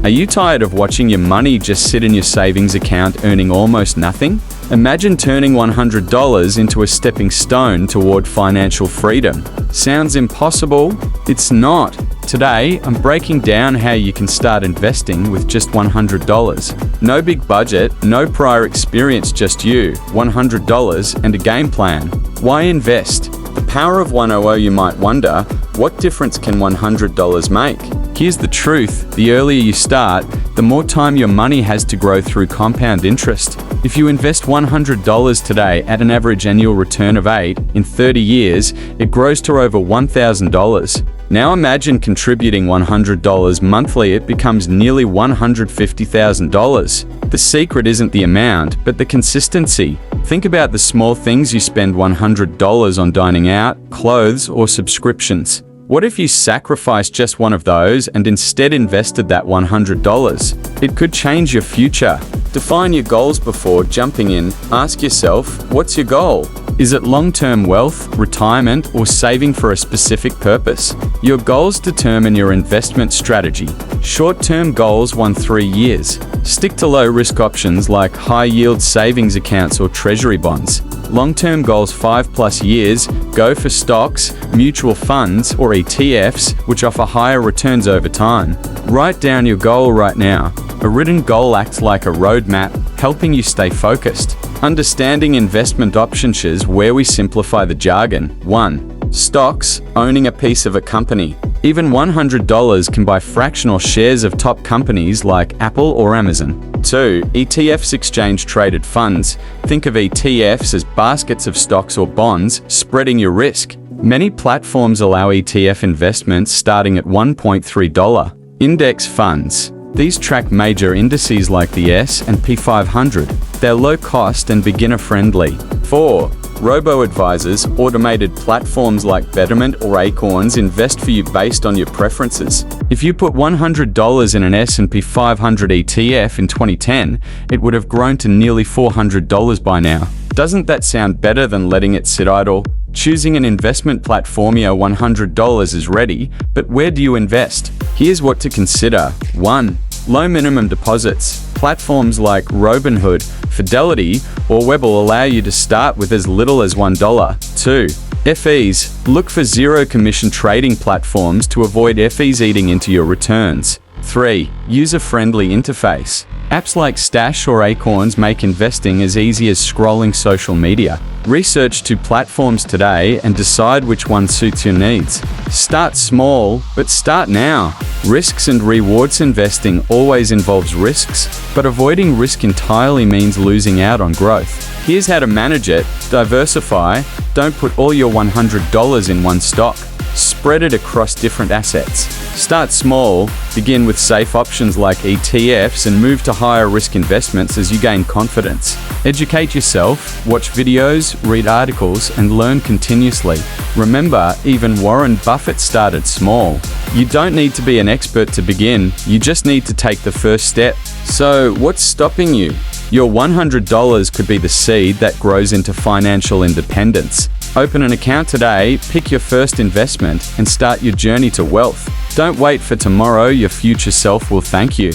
Are you tired of watching your money just sit in your savings account earning almost nothing? Imagine turning $100 into a stepping stone toward financial freedom. Sounds impossible? It's not. Today, I'm breaking down how you can start investing with just $100. No big budget, no prior experience, just you, $100, and a game plan. Why invest? The power of 100. You might wonder, what difference can $100 make? Here's the truth. The earlier you start, the more time your money has to grow through compound interest. If you invest $100 today at an average annual return of 8, in 30 years, it grows to over $1,000. Now imagine contributing $100 monthly, it becomes nearly $150,000. The secret isn't the amount, but the consistency. Think about the small things you spend $100 on: dining out, clothes, or subscriptions. What if you sacrificed just one of those and instead invested that $100? It could change your future. Define your goals before jumping in. Ask yourself, what's your goal? Is it long-term wealth, retirement, or saving for a specific purpose? Your goals determine your investment strategy. Short-term goals: 1-3 years. Stick to low-risk options like high-yield savings accounts or treasury bonds. Long-term goals: 5+ years. Go for stocks, mutual funds, or ETFs, which offer higher returns over time. Write down your goal right now. A written goal acts like a roadmap, helping you stay focused. Understanding investment options is where we simplify the jargon. 1. Stocks: owning a piece of a company. Even $100 can buy fractional shares of top companies like Apple or Amazon. 2. ETFs: exchange-traded funds. Think of ETFs as baskets of stocks or bonds, spreading your risk. Many platforms allow ETF investments starting at $1.3. Index funds. These track major indices like the S&P 500. They're low cost and beginner-friendly. 4. Robo-advisors: automated platforms like Betterment or Acorns invest for you based on your preferences. If you put $100 in an S&P 500 ETF in 2010, it would have grown to nearly $400 by now. Doesn't that sound better than letting it sit idle? Choosing an investment platform, your $100 is ready, but where do you invest? Here's what to consider. 1. Low minimum deposits. Platforms like Robinhood, Fidelity, or Web will allow you to start with as little as $1. 2. FEs. Look for zero-commission trading platforms to avoid FEs eating into your returns. 3. User-friendly interface. Apps like Stash or Acorns make investing as easy as scrolling social media. Research 2 platforms today and decide which one suits your needs. Start small, but start now. Risks and rewards. Investing always involves risks, but avoiding risk entirely means losing out on growth. Here's how to manage it. Diversify. Don't put all your $100 in one stock. Spread it across different assets. Start small, begin with safe options like ETFs and move to higher risk investments as you gain confidence. Educate yourself, watch videos, read articles, and learn continuously. Remember, even Warren Buffett started small. You don't need to be an expert to begin, you just need to take the first step. So, what's stopping you? Your $100 could be the seed that grows into financial independence. Open an account today, pick your first investment, and start your journey to wealth. Don't wait for tomorrow, your future self will thank you.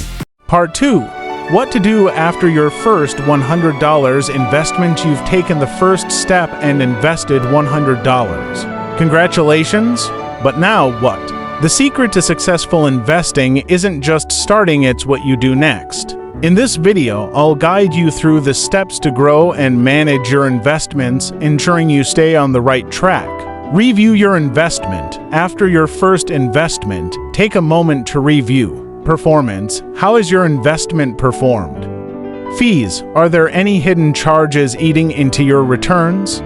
Part 2. What to do after your first $100 investment. You've taken the first step and invested $100. Congratulations! But now what? The secret to successful investing isn't just starting, it's what you do next. In this video, I'll guide you through the steps to grow and manage your investments, ensuring you stay on the right track. Review your investment. After your first investment, take a moment to review. Performance. How has your investment performed? Fees. Are there any hidden charges eating into your returns?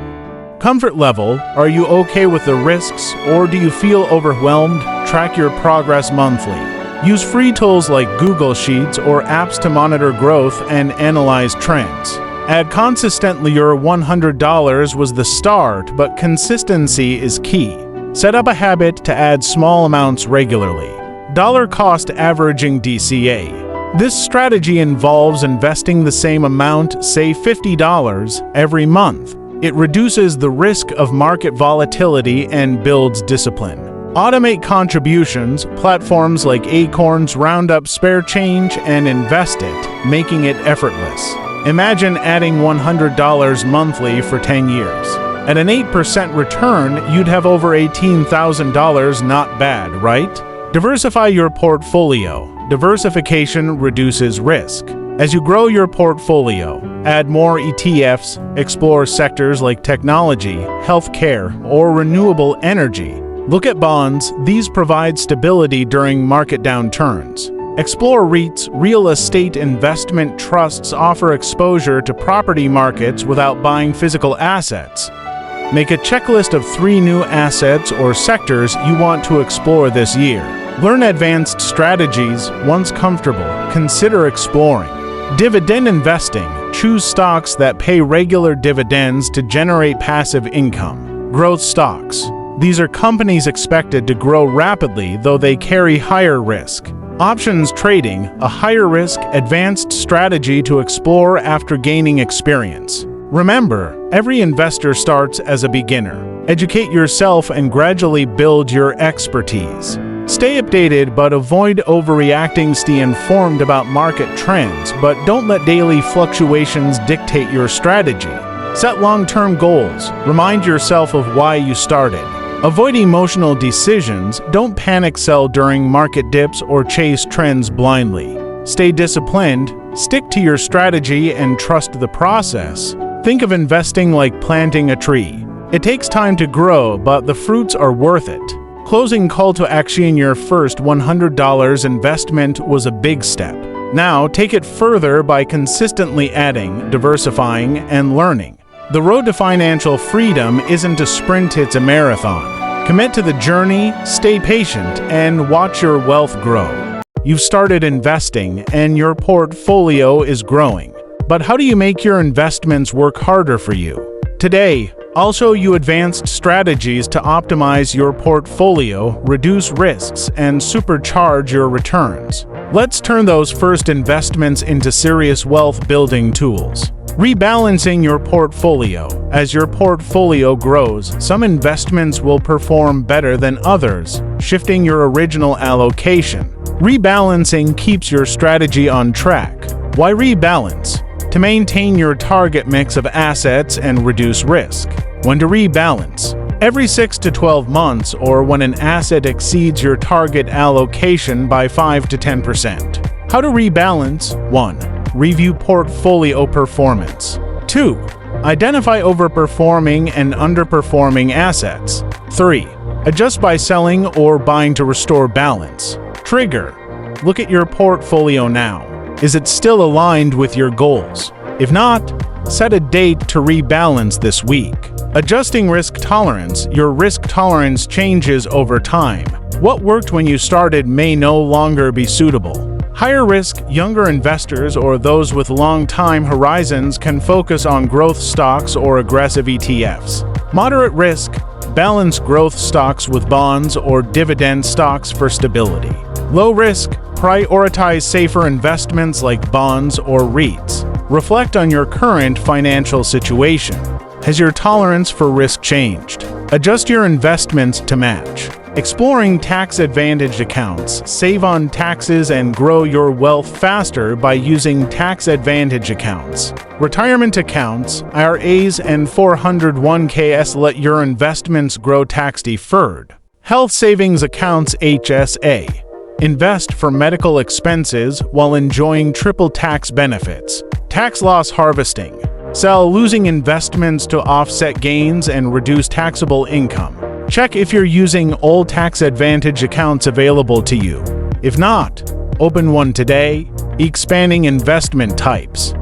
Comfort level. Are you okay with the risks, or do you feel overwhelmed? Track your progress monthly. Use free tools like Google Sheets or apps to monitor growth and analyze trends. Add consistently. Your $100 was the start, but consistency is key. Set up a habit to add small amounts regularly. Dollar cost averaging DCA. This strategy involves investing the same amount, say $50, every month. It reduces the risk of market volatility and builds discipline. Automate contributions. Platforms like Acorns round up spare change and invest it, making it effortless. Imagine adding $100 monthly for 10 years. At an 8% return, you'd have over $18,000. Not bad, right? Diversify your portfolio. Diversification reduces risk. As you grow your portfolio, add more ETFs, explore sectors like technology, healthcare, or renewable energy. Look at bonds. These provide stability during market downturns. Explore REITs. Real estate investment trusts offer exposure to property markets without buying physical assets. Make a checklist of 3 new assets or sectors you want to explore this year. Learn advanced strategies. Once comfortable, consider exploring. Dividend investing. Choose stocks that pay regular dividends to generate passive income. Growth stocks. These are companies expected to grow rapidly, though they carry higher risk. Options trading, a higher risk, advanced strategy to explore after gaining experience. Remember, every investor starts as a beginner. Educate yourself and gradually build your expertise. Stay updated but avoid overreacting. Stay informed about market trends, but don't let daily fluctuations dictate your strategy. Set long-term goals. Remind yourself of why you started. Avoid emotional decisions. Don't panic sell during market dips or chase trends blindly. Stay disciplined. Stick to your strategy and trust the process. Think of investing like planting a tree. It takes time to grow, but the fruits are worth it. Closing call to action. Your first $100 investment was a big step. Now take it further by consistently adding, diversifying, and learning. The road to financial freedom isn't a sprint, it's a marathon. Commit to the journey, stay patient, and watch your wealth grow. You've started investing, and your portfolio is growing. But how do you make your investments work harder for you? Today, I'll show you advanced strategies to optimize your portfolio, reduce risks, and supercharge your returns. Let's turn those first investments into serious wealth-building tools. Rebalancing your portfolio. As your portfolio grows, some investments will perform better than others, shifting your original allocation. Rebalancing keeps your strategy on track. Why rebalance? To maintain your target mix of assets and reduce risk. When to rebalance? Every 6 to 12 months, or when an asset exceeds your target allocation by 5 to 10%. How to rebalance? 1. Review portfolio performance. 2. Identify overperforming and underperforming assets. 3. Adjust by selling or buying to restore balance. Trigger. Look at your portfolio now. Is it still aligned with your goals? If not, set a date to rebalance this week. Adjusting risk tolerance. Your risk tolerance changes over time. What worked when you started may no longer be suitable. Higher risk, younger investors or those with long time horizons can focus on growth stocks or aggressive ETFs. Moderate risk, balance growth stocks with bonds or dividend stocks for stability. Low risk, prioritize safer investments like bonds or REITs. Reflect on your current financial situation. Has your tolerance for risk changed? Adjust your investments to match. Exploring tax-advantaged accounts. Save on taxes and grow your wealth faster by using tax-advantage accounts. Retirement accounts, IRAs, and 401ks let your investments grow tax-deferred. Health savings accounts, HSA. Invest for medical expenses while enjoying triple tax benefits. Tax loss harvesting. Sell losing investments to offset gains and reduce taxable income. Check if you're using all tax-advantage accounts available to you. If not, open one today. Expanding investment types.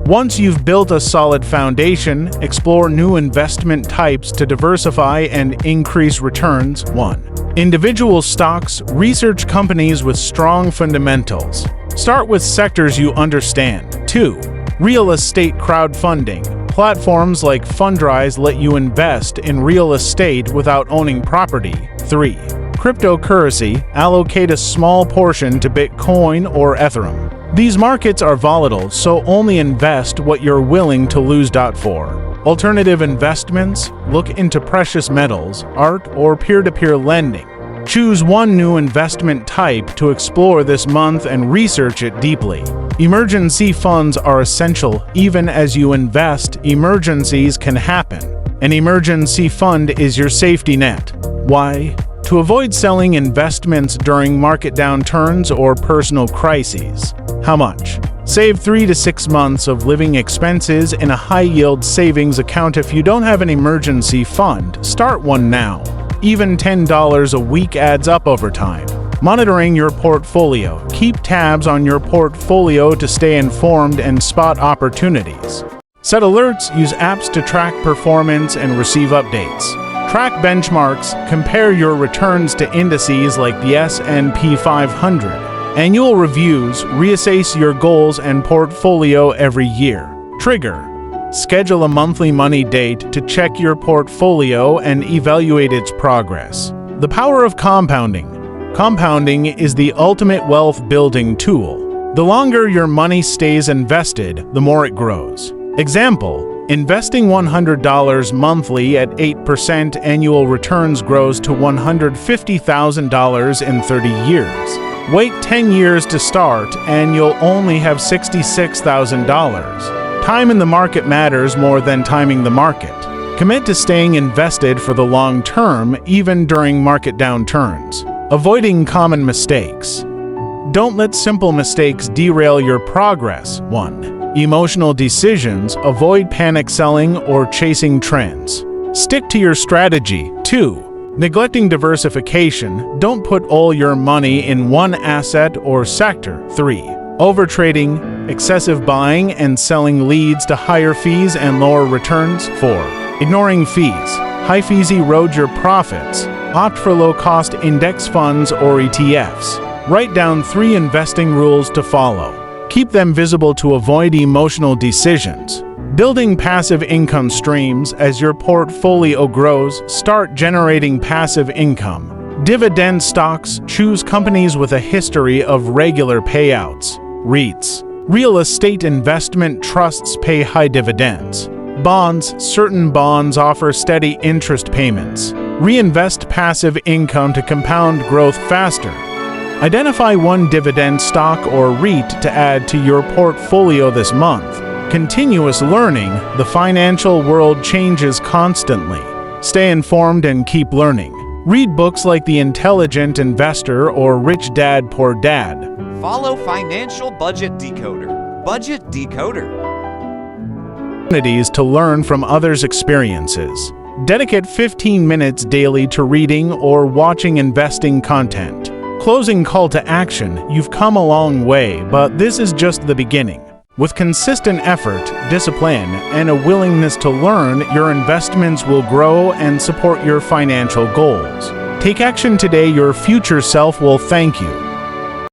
Once you've built a solid foundation, explore new investment types to diversify and increase returns. 1. Individual stocks. Research companies with strong fundamentals. Start with sectors you understand. 2. Real estate crowdfunding. Platforms like Fundrise let you invest in real estate without owning property. 3. Cryptocurrency. Allocate a small portion to Bitcoin or Ethereum. These markets are volatile, so only invest what you're willing to lose. 4. Alternative investments. Look into precious metals, art, or peer-to-peer lending. Choose one new investment type to explore this month and research it deeply. Emergency funds are essential. Even as you invest, emergencies can happen. An emergency fund is your safety net. Why? To avoid selling investments during market downturns or personal crises. How much? Save 3 to 6 months of living expenses in a high-yield savings account. If you don't have an emergency fund, start one now. Even $10 a week adds up over time. Monitoring your portfolio. Keep tabs on your portfolio to stay informed and spot opportunities. Set alerts, use apps to track performance and receive updates. Track benchmarks, compare your returns to indices like the S&P 500. Annual reviews, reassess your goals and portfolio every year. Trigger. Schedule a monthly money date to check your portfolio and evaluate its progress. The power of compounding. Compounding is the ultimate wealth-building tool. The longer your money stays invested, the more it grows. Example. Investing $100 monthly at 8% annual returns grows to $150,000 in 30 years. Wait 10 years to start and you'll only have $66,000. Time in the market matters more than timing the market. Commit to staying invested for the long term, even during market downturns. Avoiding common mistakes. Don't let simple mistakes derail your progress. 1. Emotional decisions. Avoid panic selling or chasing trends. Stick to your strategy. 2. Neglecting diversification. Don't put all your money in one asset or sector. 3. Overtrading. Excessive buying and selling leads to higher fees and lower returns. 4. Ignoring fees. High fees erode your profits. Opt for low-cost index funds or ETFs. Write down 3 investing rules to follow. Keep them visible to avoid emotional decisions. Building passive income streams. As your portfolio grows, start generating passive income. Dividend stocks. Choose companies with a history of regular payouts. REITs. Real estate investment trusts pay high dividends. Bonds. Certain bonds offer steady interest payments. Reinvest passive income to compound growth faster. Identify one dividend stock or REIT to add to your portfolio this month. Continuous learning. The financial world changes constantly. Stay informed and keep learning. Read books like The Intelligent Investor or Rich Dad, Poor Dad. Follow Financial Budget Decoder. Budget Decoder. Opportunities to learn from others' experiences. Dedicate 15 minutes daily to reading or watching investing content. Closing call to action. You've come a long way, but this is just the beginning. With consistent effort, discipline, and a willingness to learn, your investments will grow and support your financial goals. Take action today. Your future self will thank you.